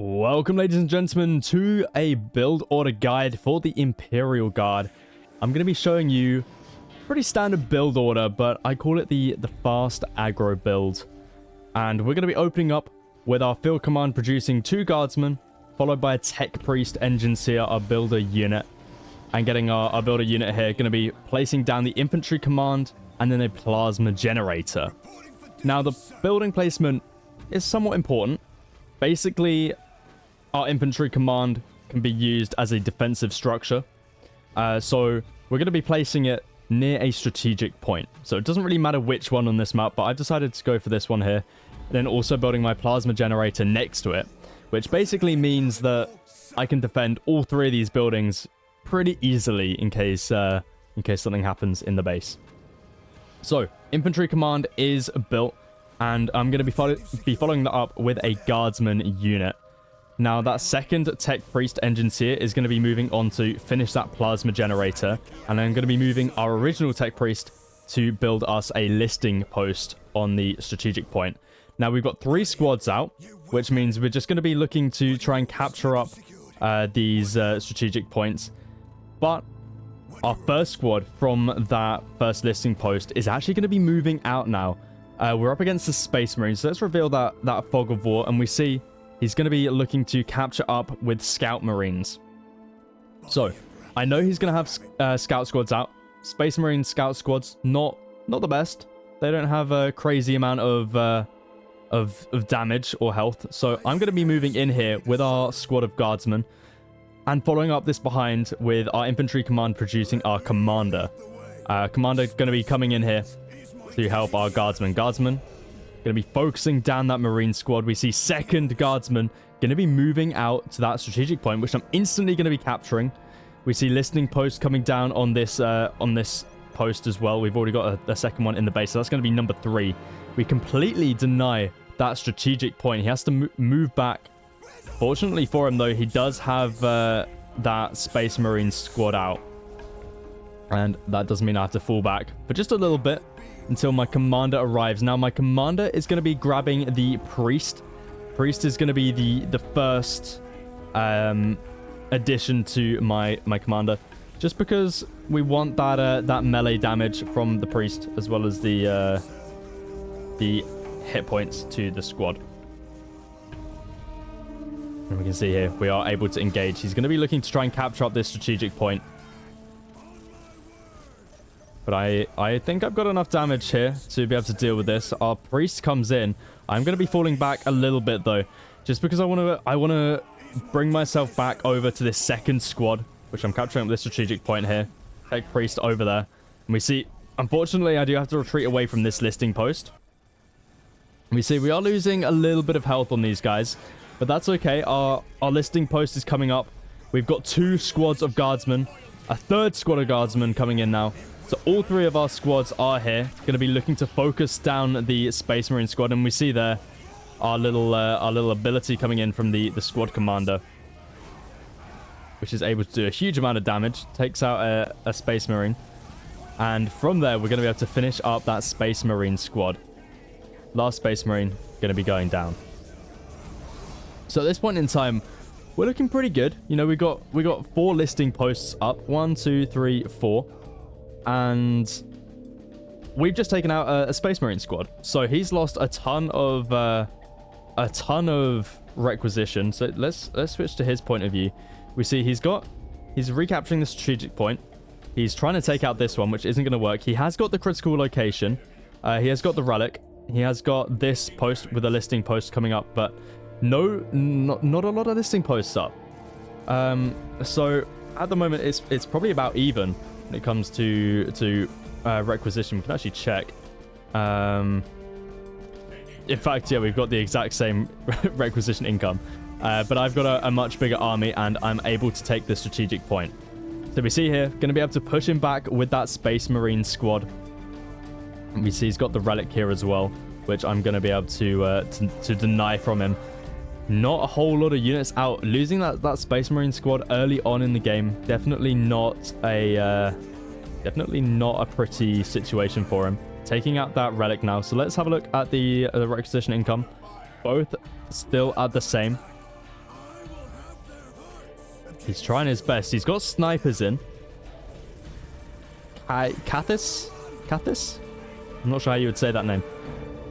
Welcome, ladies and gentlemen, to a build order guide for the Imperial Guard. I'm going to be showing you pretty standard build order, but I call it the fast aggro build. And we're going to be opening up with our field command producing 2 guardsmen, followed by a tech priest engineer, our builder unit. And getting our builder unit here, going to be placing down the infantry command and then a plasma generator. Now, the building placement is somewhat important. Basically, our infantry command can be used as a defensive structure. So we're going to be placing it near a strategic point. So it doesn't really matter which one on this map, but I've decided to go for this one here. And then also building my plasma generator next to it, which basically means that I can defend all 3 of these buildings pretty easily in case something happens in the base. So infantry command is built, and I'm going to be following that up with a guardsman unit. Now, that second tech priest engineer is going to be moving on to finish that plasma generator, and I'm going to be moving our original tech priest to build us a listing post on the strategic point. Now, we've got 3 squads out, which means we're just going to be looking to try and capture up these strategic points. But our first squad from that first listing post is actually going to be moving out now. We're up against the Space Marines, so let's reveal that fog of war, and we see he's going to be looking to capture up with Scout Marines. So, I know he's going to have Scout Squads out. Space Marine Scout Squads, not the best. They don't have a crazy amount of damage or health. So, I'm going to be moving in here with our squad of Guardsmen and following up this behind with our infantry command producing our commander. Commander going to be coming in here to help our Guardsmen. Guardsmen going to be focusing down that Marine squad. We see second Guardsman going to be moving out to that strategic point, which I'm instantly going to be capturing. We see listening post coming down on this post as well. We've already got a second one in the base, so that's going to be number 3. We completely deny that strategic point. He has to move back. Fortunately for him, though, he does have that Space Marine squad out. And that does mean I have to fall back for just a little bit until my commander arrives. Now, my commander is going to be grabbing the priest. Priest is going to be the first addition to my commander, just because we want that melee damage from the priest as well as the hit points to the squad. And we can see here we are able to engage. He's going to be looking to try and capture up this strategic point. But I think I've got enough damage here to be able to deal with this. Our priest comes in. I'm going to be falling back a little bit, though, just because I want to bring myself back over to this second squad, which I'm capturing at this strategic point here. Take priest over there. And we see, unfortunately, I do have to retreat away from this listing post. We see we are losing a little bit of health on these guys, but that's okay. Our listing post is coming up. We've got 2 squads of guardsmen, a 3rd squad of guardsmen coming in now. So all 3 of our squads are here, going to be looking to focus down the Space Marine squad, and we see there our little ability coming in from the squad commander, which is able to do a huge amount of damage, takes out a Space Marine, and from there we're going to be able to finish up that Space Marine squad. Last Space Marine going to be going down. So at this point in time, we're looking pretty good. You know, we got 4 listing posts up, 1, 2, 3, 4. And we've just taken out a Space Marine squad, so he's lost a ton of requisition. So let's switch to his point of view. We see he's recapturing the strategic point. He's trying to take out this one, which isn't going to work. He has got the critical location. He has got the relic. He has got this post with a listing post coming up, but not a lot of listing posts up. So at the moment it's probably about even when it comes to requisition. We can actually check. In fact, yeah, we've got the exact same requisition income, but I've got a much bigger army, and I'm able to take the strategic point. So we see here, going to be able to push him back with that Space Marine squad. And we see he's got the relic here as well, which I'm going to be able to deny from him. Not a whole lot of units out. Losing that Space Marine squad early on in the game, definitely not a pretty situation for him. Taking out that relic now. So let's have a look at the requisition income. Both still at the same. He's trying his best. He's got snipers in. Cathis? Cathis? I'm not sure how you would say that name.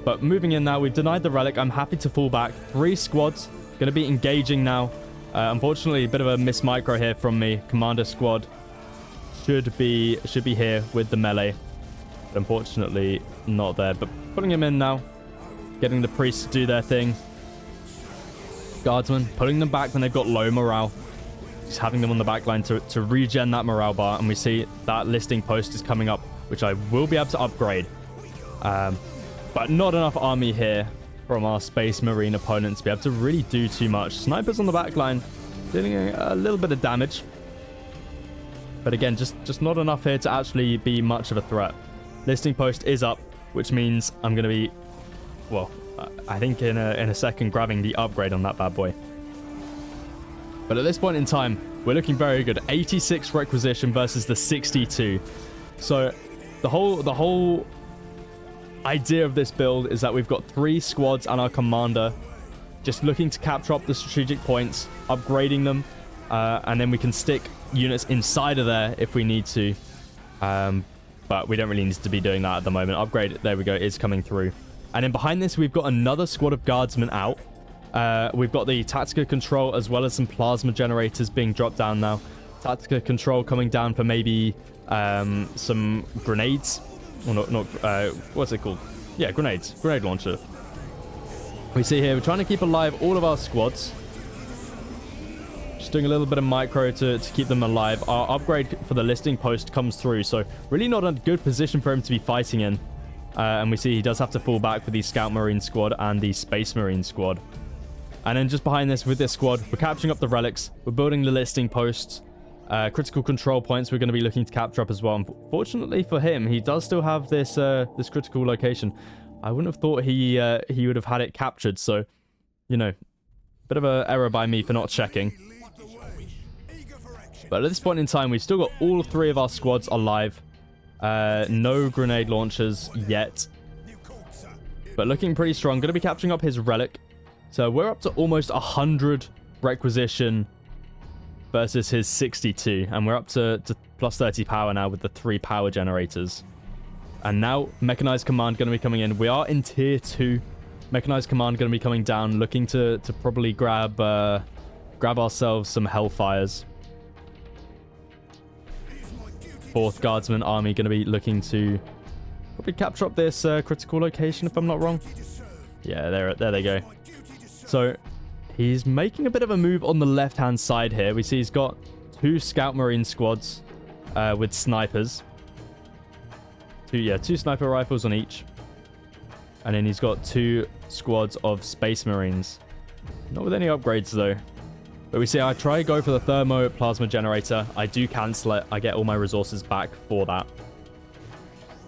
But moving in now, we've denied the relic. I'm happy to fall back. 3 squads going to be engaging now. Unfortunately, a bit of a miss micro here from me. Commander squad should be here with the melee. But unfortunately, not there. But putting him in now. Getting the priests to do their thing. Guardsmen, putting them back when they've got low morale. Just having them on the back line to regen that morale bar. And we see that listing post is coming up, which I will be able to upgrade. But not enough army here from our Space Marine opponents to be able to really do too much. Snipers on the back line, dealing a little bit of damage. But again, just not enough here to actually be much of a threat. Listing post is up, which means I'm going to be, well, I think in a second grabbing the upgrade on that bad boy. But at this point in time, we're looking very good. 86 requisition versus the 62. So the whole idea of this build is that we've got 3 squads and our commander just looking to capture up the strategic points, upgrading them, and then we can stick units inside of there if we need to. But we don't really need to be doing that at the moment. Upgrade, there we go, is coming through. And then behind this, we've got another squad of guardsmen out. We've got the Tactica Control as well as some plasma generators being dropped down now. Tactica Control coming down for maybe some grenades. Well, not what's it called? Yeah, grenades. Grenade launcher. We see here, we're trying to keep alive all of our squads. Just doing a little bit of micro to keep them alive. Our upgrade for the listing post comes through, so really not a good position for him to be fighting in. And we see he does have to fall back with the Scout Marine squad and the Space Marine squad. And then just behind this, with this squad, we're capturing up the relics. We're building the listing posts. Critical control points we're going to be looking to capture up as well. Unfortunately for him, he does still have this this critical location. I wouldn't have thought he would have had it captured. So, you know, bit of an error by me for not checking. But at this point in time, we've still got all 3 of our squads alive. No grenade launchers yet. But looking pretty strong. Going to be capturing up his relic. So we're up to almost 100 requisition versus his 62. And we're up to plus 30 power now with the 3 power generators. And now Mechanized Command going to be coming in. We are in tier 2. Mechanized Command going to be coming down. Looking to probably grab ourselves some Hellfires. 4th Guardsman Army going to be looking to probably capture up this critical location, if I'm not wrong. Yeah, there they go. So he's making a bit of a move on the left-hand side here. We see he's got 2 Scout Marine squads with snipers. 2 sniper rifles on each. And then he's got 2 squads of Space Marines. Not with any upgrades, though. But we see I try to go for the thermo plasma generator. I do cancel it. I get all my resources back for that.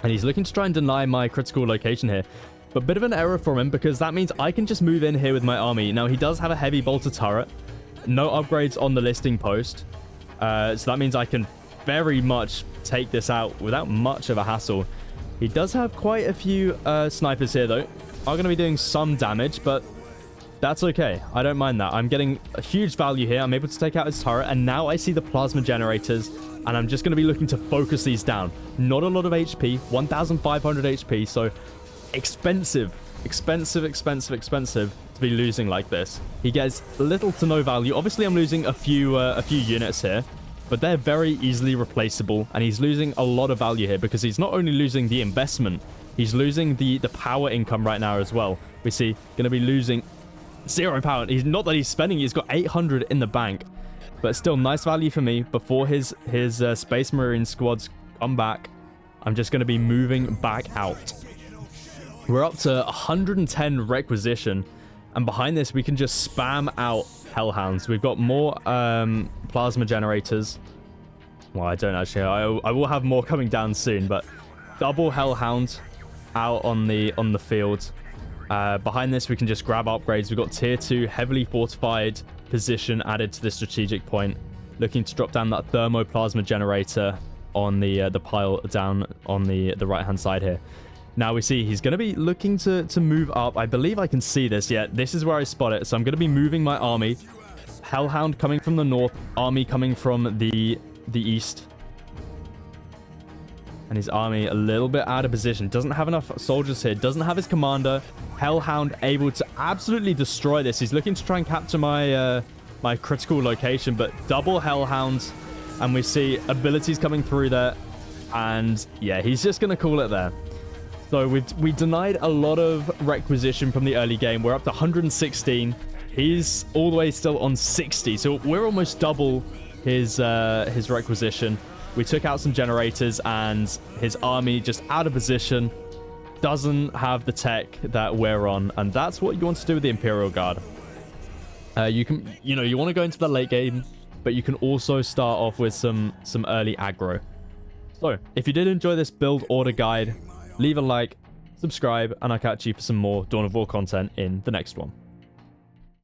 And he's looking to try and deny my critical location here. But a bit of an error from him, because that means I can just move in here with my army. Now, he does have a heavy bolter turret. No upgrades on the listing post. So that means I can very much take this out without much of a hassle. He does have quite a few snipers here, though. Are going to be doing some damage, but that's okay. I don't mind that. I'm getting a huge value here. I'm able to take out his turret, and now I see the plasma generators, and I'm just going to be looking to focus these down. Not a lot of HP, 1,500 HP, so expensive to be losing like this. He gets little to no value. Obviously, I'm losing a few units here, but they're very easily replaceable, and he's losing a lot of value here because he's not only losing the investment, he's losing the power income right now as well. We see going to be losing 0 power. He's not that he's spending, he's got 800 in the bank, but still nice value for me. Before his Space Marine squads come back, I'm just going to be moving back out. We're up to 110 requisition, and behind this we can just spam out Hellhounds. We've got more plasma generators. Well, I don't actually. I will have more coming down soon, but double Hellhound out on the field. Behind this, we can just grab upgrades. We've got tier 2 heavily fortified position added to the strategic point. Looking to drop down that thermoplasma generator on the pile down on the right-hand side here. Now we see he's going to be looking to move up. I believe I can see this. Yeah, this is where I spot it. So I'm going to be moving my army Hellhound coming from the north, army coming from the east. And his army a little bit out of position. Doesn't have enough soldiers here. Doesn't have his commander. Hellhound able to absolutely destroy this. He's looking to try and capture my my critical location, but double Hellhounds. And we see abilities coming through there. And yeah, he's just going to call it there. So we denied a lot of requisition from the early game. We're up to 116. He's all the way still on 60. So we're almost double his requisition. We took out some generators, and his army just out of position, doesn't have the tech that we're on, and that's what you want to do with the Imperial Guard. You want to go into the late game, but you can also start off with some early aggro. So if you did enjoy this build order guide, leave a like, subscribe, and I'll catch you for some more Dawn of War content in the next one.